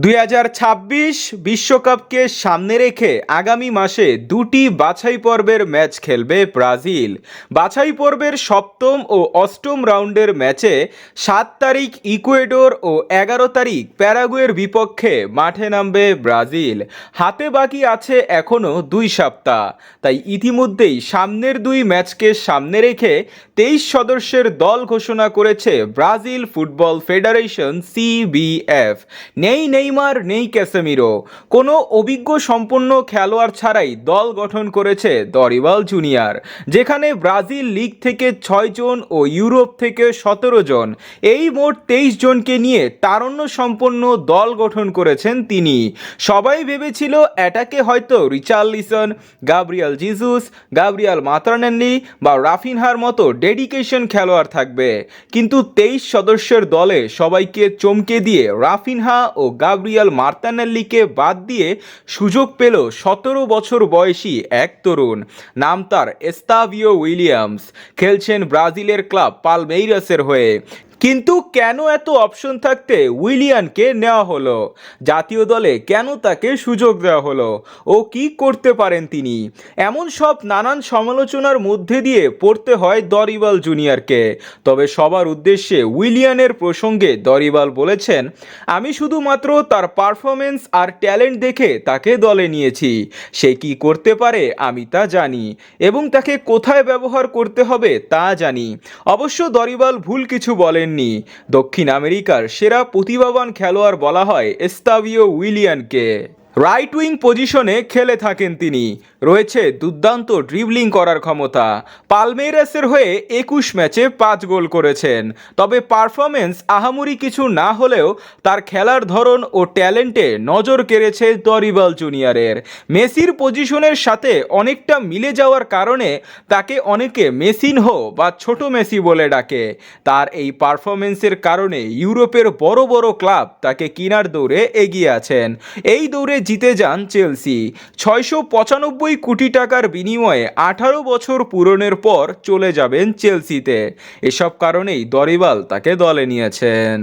2026 বিশ্বকাপকে সামনে রেখে আগামী মাসে দুটি বাছাই পর্বের ম্যাচ খেলবে ব্রাজিল। বাছাই পর্বের সপ্তম ও অষ্টম রাউন্ডের ম্যাচে 7 তারিখ ইকুয়েডর ও 11 তারিখ প্যারাগুয়ের বিপক্ষে মাঠে নামবে ব্রাজিল। হাতে বাকি আছে এখনও 2 সপ্তাহ, তাই ইতিমধ্যেই সামনের দুই ম্যাচকে সামনে রেখে 23 সদস্যের দল ঘোষণা করেছে ব্রাজিল ফুটবল ফেডারেশন CBF। নেই নেইমার, নেই ক্যাসেমিরো, কোনো অভিজ্ঞ সম্পন্ন খেলোয়াড় ছাড়াই দল গঠন করেছে দরিবাল জুনিয়র, যেখানে ব্রাজিল লিগ থেকে 6 জন ও ইউরোপ থেকে 17 জন, এই মোট 23 জনকে নিয়ে তারুণ্য সম্পন্ন দল গঠন করেছেন তিনি। সবাই ভেবেছিল অ্যাটাকে হয়তো রিচার্লিসন, গাব্রিয়াল জিজুস, গাব্রিয়াল মার্তিনেল্লি বা রাফিনহার মতো ডেডিকেশন খেলোয়াড় থাকবে, কিন্তু 23 সদস্যের দলে সবাইকে চমকে দিয়ে রাফিনহা ও গাব্রিয়াল মার্তিনেল্লিকে বাদ দিয়ে সুযোগ পেল 17 বছর বয়সী এক তরুণ, নাম তার এস্তাভিও উইলিয়ামস। খেলছেন ব্রাজিলের ক্লাব পালমেইরাসের হয়ে। কিন্তু কেন এত অপশন থাকতে উইলিয়ানকে নেওয়া হলো? জাতীয় দলে কেন তাকে সুযোগ দেওয়া হলো? ও কি করতে পারেন তিনি? এমন সব নানান সমালোচনার মধ্যে দিয়ে পড়তে হয় দরিবাল জুনিয়রকে। তবে সবার উদ্দেশ্যে উইলিয়ানের প্রসঙ্গে দরিবাল বলেছেন, আমি শুধুমাত্র তার পারফরমেন্স আর ট্যালেন্ট দেখে তাকে দলে নিয়েছি। সে কি করতে পারে আমি তা জানি, এবং তাকে কোথায় ব্যবহার করতে হবে তা জানি। অবশ্য দরিবাল ভুল কিছু বলেন। দক্ষিণ আমেরিকার সেরা প্রতিভাবান খেলোয়াড় বলা হয় এস্তাভিও উইলিয়ানকে। রাইট উইং পজিশনে খেলে থাকেন তিনি। রয়েছে দুর্দান্ত ড্রিবলিং করার ক্ষমতা। পালমেইরাসের হয়ে 21 ম্যাচে 5 গোল করেছেন। তবে পারফরমেন্স আহামরি কিছু না হলেও তার খেলার ধরন ও ট্যালেন্টে নজর কেড়েছে দরিবাল জুনিয়রের। মেসির পজিশনের সাথে অনেকটা মিলে যাওয়ার কারণে তাকে অনেকে মেসিনহো বা ছোট মেসি বলে ডাকে। তার এই পারফরমেন্সের কারণে ইউরোপের বড় বড় ক্লাব তাকে কেনার দৌড়ে এগিয়ে আছেন। এই দৌড়ে জিতে যান চেলসি। 695 কোটি টাকার বিনিময়ে 18 বছর পূরণের পর চলে যাবেন চেলসিতে। এসব কারণেই দরিবাল তাকে দলে নিয়েছেন।